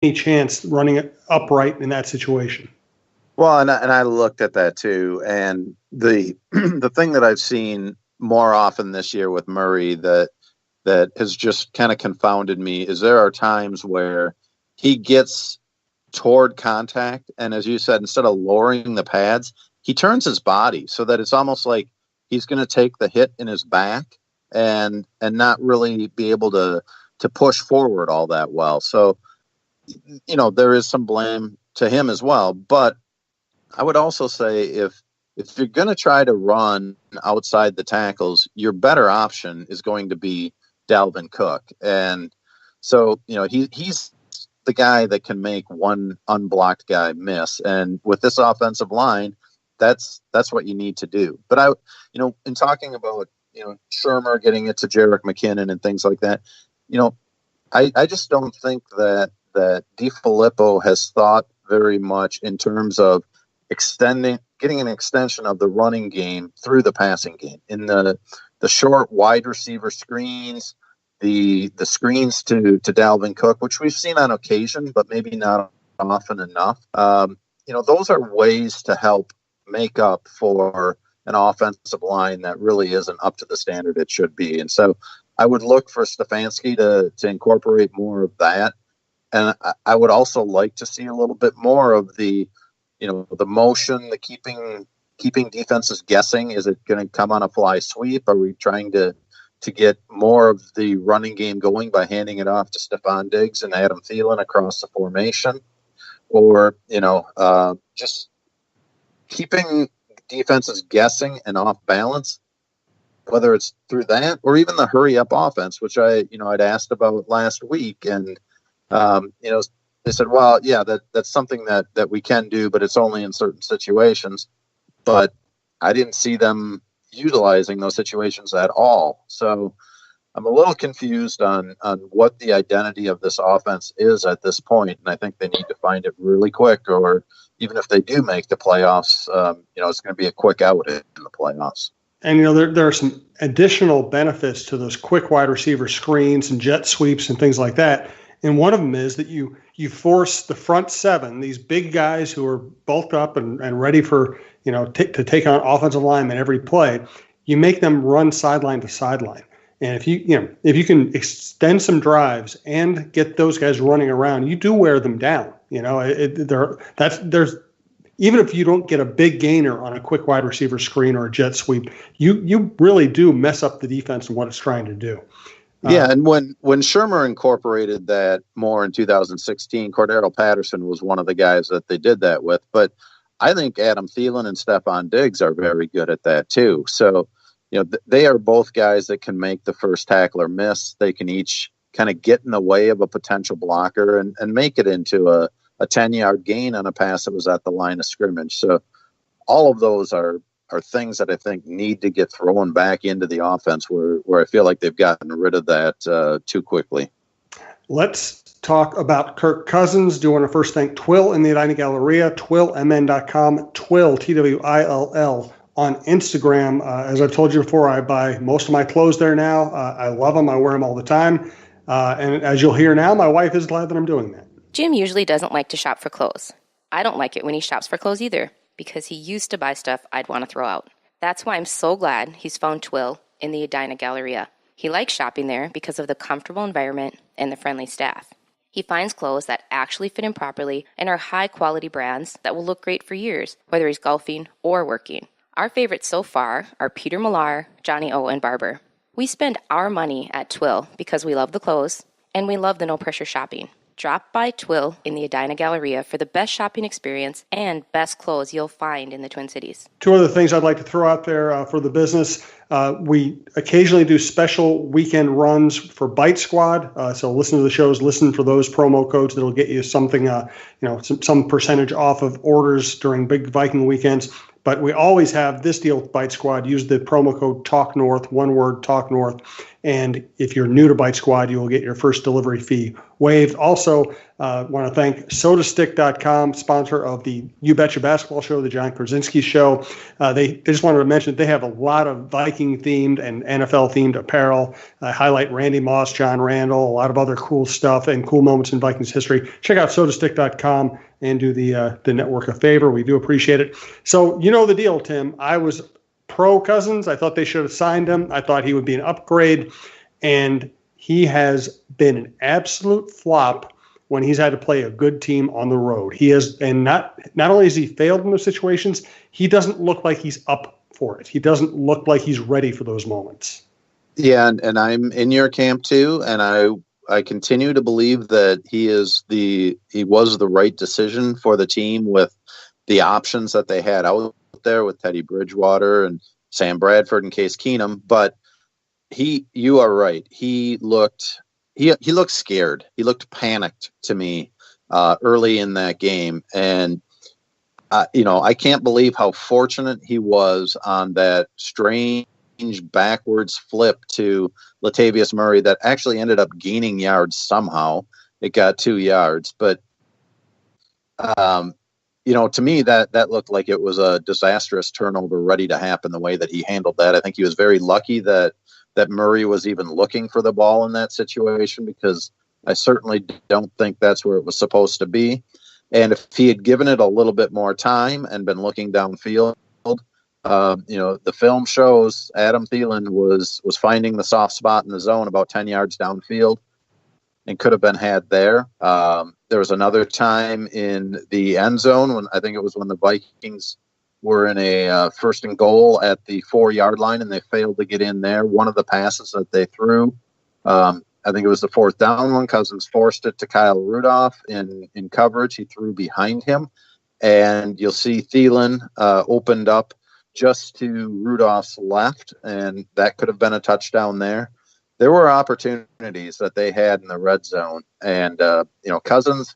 chance running it upright in that situation. Well, and I looked at that too, and the the thing that I've seen more often this year with Murray that has just kind of confounded me is there are times where he gets toward contact, and as you said, instead of lowering the pads, he turns his body so that it's almost like he's going to take the hit in his back and not really be able to push forward all that well. So, there is some blame to him as well, but I would also say if you're going to try to run outside the tackles, your better option is going to be Dalvin Cook. And so, he's the guy that can make one unblocked guy miss. And with this offensive line, that's what you need to do. But in talking about, Shermer getting it to Jerick McKinnon and things like that, I just don't think that DiFilippo has thought very much in terms of getting an extension of the running game through the passing game in the short wide receiver screens, the screens to Dalvin Cook, which we've seen on occasion, but maybe not often enough. Those are ways to help make up for an offensive line that really isn't up to the standard it should be. And so I would look for Stefanski to incorporate more of that. And I would also like to see a little bit more of the motion, the keeping defenses guessing. Is it going to come on a fly sweep? Are we trying to get more of the running game going by handing it off to Stephon Diggs and Adam Thielen across the formation? Or, just keeping defenses guessing and off balance, whether it's through that or even the hurry up offense, which I'd asked about last week. And, they said, well, yeah, that's something that we can do, but it's only in certain situations. But I didn't see them utilizing those situations at all. So I'm a little confused on what the identity of this offense is at this point. And I think they need to find it really quick, or even if they do make the playoffs, it's going to be a quick out in the playoffs. And, there are some additional benefits to those quick wide receiver screens and jet sweeps and things like that. And one of them is that you force the front seven, these big guys who are bulked up and ready for, to take on offensive linemen every play, you make them run sideline to sideline. And if you can extend some drives and get those guys running around, you do wear them down. There's even if you don't get a big gainer on a quick wide receiver screen or a jet sweep, you really do mess up the defense and what it's trying to do. Yeah, and when Shermer incorporated that more in 2016, Cordero Patterson was one of the guys that they did that with. But I think Adam Thielen and Stephon Diggs are very good at that too. So, they are both guys that can make the first tackler miss. They can each kind of get in the way of a potential blocker and make it into a 10-yard gain on a pass that was at the line of scrimmage. So all of those are things that I think need to get thrown back into the offense where I feel like they've gotten rid of that too quickly. Let's talk about Kirk Cousins. Do want to first thank Twill in the Edina Galleria, twillmn.com, Twill, Twill, on Instagram. As I've told you before, I buy most of my clothes there now. I love them. I wear them all the time. And as you'll hear now, my wife is glad that I'm doing that. Jim usually doesn't like to shop for clothes. I don't like it when he shops for clothes either, because he used to buy stuff I'd want to throw out. That's why I'm so glad he's found Twill in the Edina Galleria. He likes shopping there because of the comfortable environment and the friendly staff. He finds clothes that actually fit him properly and are high-quality brands that will look great for years, whether he's golfing or working. Our favorites so far are Peter Millar, Johnny O, and Barber. We spend our money at Twill because we love the clothes and we love the no-pressure shopping. Drop by Twill in the Edina Galleria for the best shopping experience and best clothes you'll find in the Twin Cities. Two other things I'd like to throw out there for the business. We occasionally do special weekend runs for Bite Squad. So listen to the shows, listen for those promo codes that'll get you something, some percentage off of orders during big Viking weekends. But we always have this deal with Bite Squad. Use the promo code TalkNorth, one word, TalkNorth, And if you're new to Bite Squad, you will get your first delivery fee waived. Also, want to thank SodaStick.com, sponsor of the You Betcha Basketball Show, the John Krasinski Show. They just wanted to mention they have a lot of Viking-themed and NFL-themed apparel. Highlight Randy Moss, John Randall, a lot of other cool stuff and cool moments in Vikings history. Check out SodaStick.com and do the network a favor. We do appreciate it. So you know the deal, Tim. I was pro Cousins. I thought they should have signed him. I thought he would be an upgrade, and he has been an absolute flop when he's had to play a good team on the road. He has, and not only has he failed in those situations, he doesn't look like he's up for it. He doesn't look like he's ready for those moments. Yeah, and I'm in your camp too, and I continue to believe that he was the right decision for the team with the options that they had out there with Teddy Bridgewater and Sam Bradford and Case Keenum. But you are right. He looked scared. He looked panicked to me early in that game. And, I can't believe how fortunate he was on that strange backwards flip to Latavius Murray that actually ended up gaining yards somehow. It got 2 yards. But, to me, that looked like it was a disastrous turnover ready to happen the way that he handled that. I think he was very lucky that Murray was even looking for the ball in that situation, because I certainly don't think that's where it was supposed to be. And if he had given it a little bit more time and been looking downfield, the film shows Adam Thielen was finding the soft spot in the zone about 10 yards downfield and could have been had there. There was another time in the end zone when the Vikings were in a first and goal at the 4-yard line, and they failed to get in there. One of the passes that they threw, I think it was the fourth down one. Cousins forced it to Kyle Rudolph in coverage. He threw behind him, and you'll see Thielen opened up just to Rudolph's left, and that could have been a touchdown there. There were opportunities that they had in the red zone, and Cousins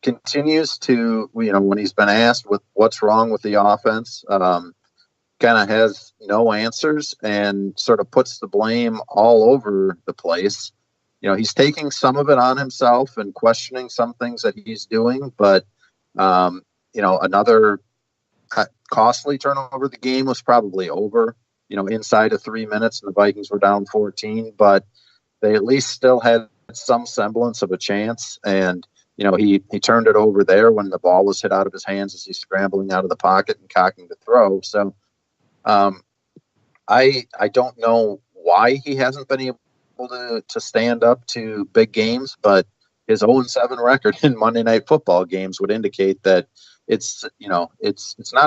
continues to, when he's been asked what's wrong with the offense, kind of has no answers and sort of puts the blame all over the place. He's taking some of it on himself and questioning some things that he's doing, but another costly turnover. The game was probably over, inside of 3 minutes, and the Vikings were down 14, but they at least still had some semblance of a chance. And, he turned it over there when the ball was hit out of his hands as he's scrambling out of the pocket and cocking to throw. So I don't know why he hasn't been able to stand up to big games, but his 0-7 record in Monday Night Football games would indicate that it's not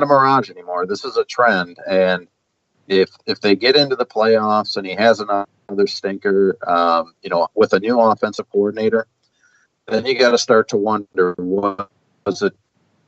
a mirage anymore. This is a trend. And if they get into the playoffs and he has another stinker, with a new offensive coordinator, then you got to start to wonder, was it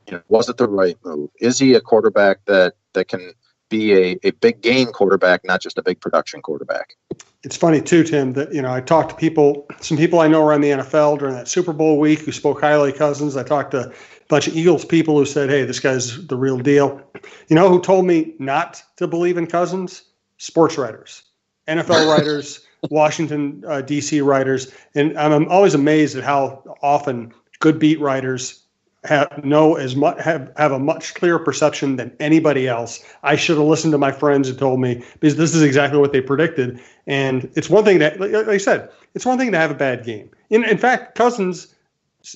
the right move? Is he a quarterback that can be a big game quarterback, not just a big production quarterback? It's funny too, Tim, that, I talked to some people I know around the NFL during that Super Bowl week who spoke highly of Cousins. I talked to a bunch of Eagles people who said, hey, this guy's the real deal. Who told me not to believe in Cousins? Sports writers, NFL writers, Washington, D.C. writers. And I'm always amazed at how often good beat writers have a much clearer perception than anybody else. I should have listened to my friends who told me, because this is exactly what they predicted. And it's one thing that, like I said, it's one thing to have a bad game. In fact, Cousins,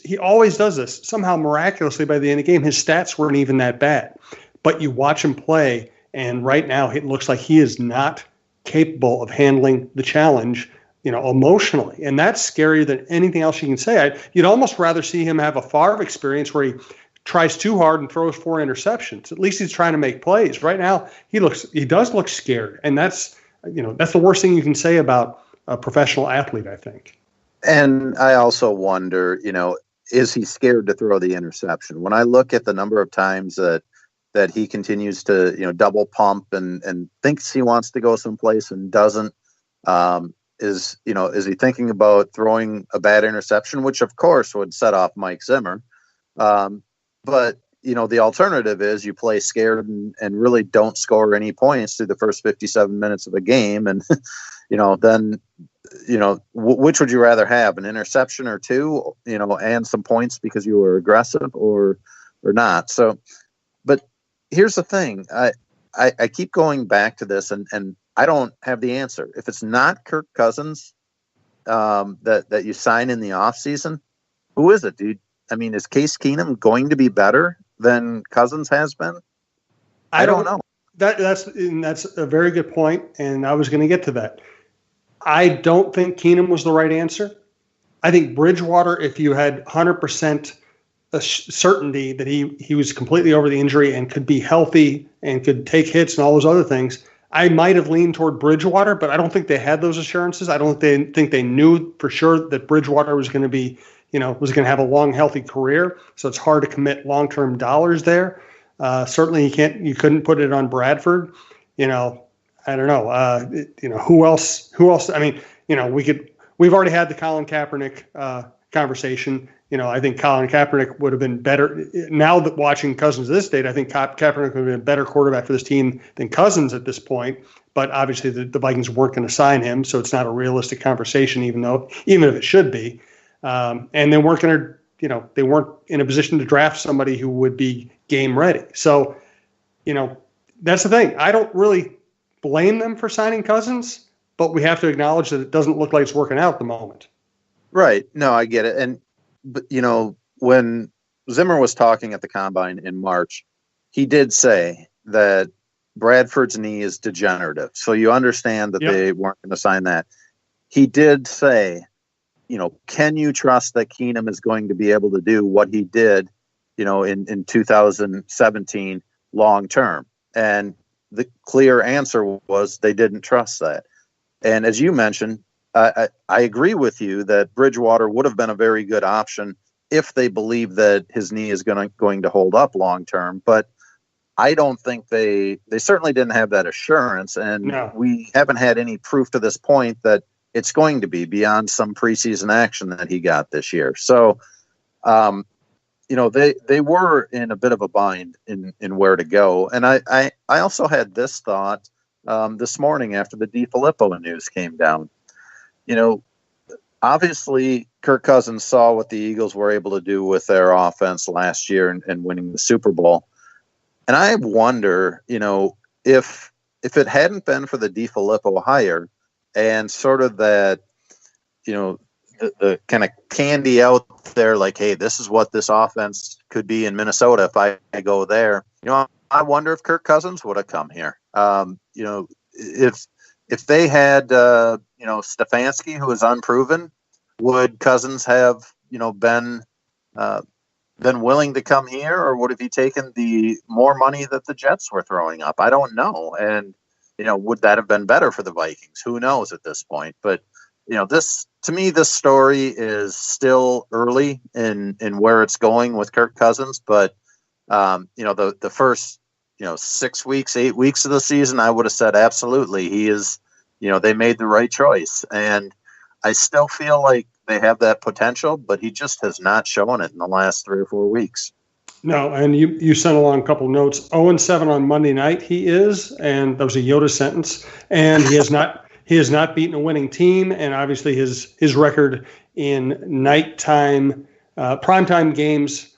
he always does this. Somehow, miraculously, by the end of the game, his stats weren't even that bad. But you watch him play, and right now it looks like he is not capable of handling the challenge, emotionally. And that's scarier than anything else you can say. You'd almost rather see him have a Favre experience where he tries too hard and throws 4 interceptions. At least he's trying to make plays. Right now, he does look scared. And that's the worst thing you can say about a professional athlete, I think. And I also wonder, is he scared to throw the interception? When I look at the number of times that he continues to, double pump and thinks he wants to go someplace and doesn't, is he thinking about throwing a bad interception, which of course would set off Mike Zimmer. But the alternative is you play scared and really don't score any points through the first 57 minutes of the game. And, then which would you rather have, an interception or two, and some points because you were aggressive or not? So, but here's the thing. I keep going back to this and I don't have the answer. If it's not Kirk Cousins that you sign in the offseason, who is it, dude? I mean, is Case Keenum going to be better than Cousins has been? I don't know. That's a very good point, and I was going to get to that. I don't think Keenum was the right answer. I think Bridgewater, if you had 100% certainty that he was completely over the injury and could be healthy and could take hits and all those other things, I might have leaned toward Bridgewater, but I don't think they had those assurances. I don't think they knew for sure that Bridgewater was going to be, was going to have a long, healthy career. So it's hard to commit long-term dollars there. Certainly you couldn't put it on Bradford. I don't know. Who else? I mean, we've already had the Colin Kaepernick conversation. I think Colin Kaepernick would have been better. Now that watching Cousins this date, I think Kaepernick would have been a better quarterback for this team than Cousins at this point. But obviously the Vikings weren't going to sign him, so it's not a realistic conversation, even if it should be. And they weren't going to, they weren't in a position to draft somebody who would be game ready. So, that's the thing. I don't really blame them for signing Cousins, but we have to acknowledge that it doesn't look like it's working out at the moment. Right. No, I get it. But when Zimmer was talking at the Combine in March, he did say that Bradford's knee is degenerative. So you understand that they weren't going to sign that. He did say, can you trust that Keenum is going to be able to do what he did, in 2017 long term? And the clear answer was they didn't trust that. And as you mentioned, I agree with you that Bridgewater would have been a very good option if they believe that his knee is going to hold up long term. But I don't think they certainly didn't have that assurance. And we haven't had any proof to this point that it's going to be beyond some preseason action that he got this year. So, they were in a bit of a bind in where to go. And I also had this thought this morning after the DiFilippo news came down. Obviously Kirk Cousins saw what the Eagles were able to do with their offense last year and winning the Super Bowl. And I wonder, if it hadn't been for the DiFilippo hire and sort of that, the kind of candy out there, like, hey, this is what this offense could be in Minnesota if I go there. I wonder if Kirk Cousins would have come here. If they had, Stefanski, who is unproven, would Cousins have, been willing to come here, or would have he taken the more money that the Jets were throwing up? I don't know. And, would that have been better for the Vikings? Who knows at this point? But, this story is still early in where it's going with Kirk Cousins. But, the first, 6 weeks, 8 weeks of the season, I would have said absolutely he is, they made the right choice. And I still feel like they have that potential, but he just has not shown it in the last 3 or 4 weeks. No, and you sent along a couple of notes. 0-7 on Monday night he is, and that was a Yoda sentence. And he has not beaten a winning team, and obviously his record in nighttime, primetime games,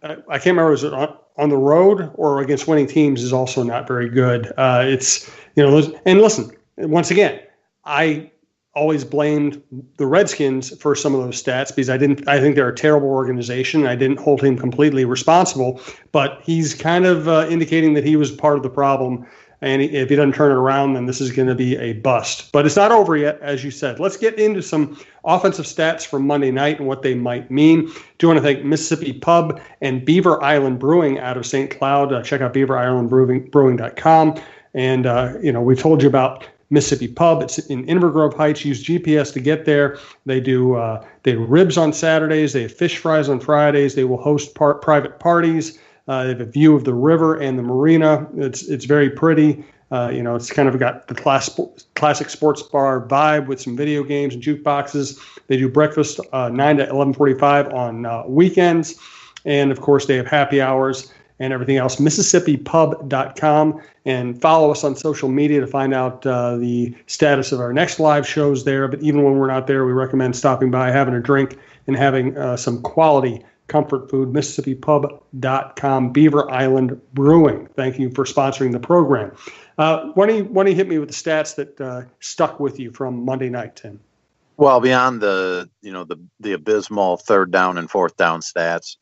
I can't remember, was it on the road or against winning teams, is also not very good. It's, and listen, once again, I always blamed the Redskins for some of those stats because I think they're a terrible organization. I didn't hold him completely responsible, but he's kind of indicating that he was part of the problem. And if he doesn't turn it around, then this is going to be a bust. But it's not over yet, as you said. Let's get into some offensive stats from Monday night and what they might mean. Do want to thank Mississippi Pub and Beaver Island Brewing out of St. Cloud. Check out BeaverIslandBrewing.com. And, we told you about Mississippi Pub. It's in Inver Grove Heights. Use GPS to get there. They do ribs on Saturdays. They have fish fries on Fridays. They will host private parties. They have a view of the river and the marina. It's very pretty. It's kind of got the classic sports bar vibe with some video games and jukeboxes. They do breakfast 9 to 11:45 on weekends. And, of course, they have happy hours and everything else. MississippiPub.com, and follow us on social media to find out the status of our next live shows there. But even when we're not there, we recommend stopping by, having a drink, and having some quality comfort food. MississippiPub.com, Beaver Island Brewing. Thank you for sponsoring the program. Why don't you hit me with the stats that stuck with you from Monday night, Tim? Well, beyond the abysmal third down and fourth down stats,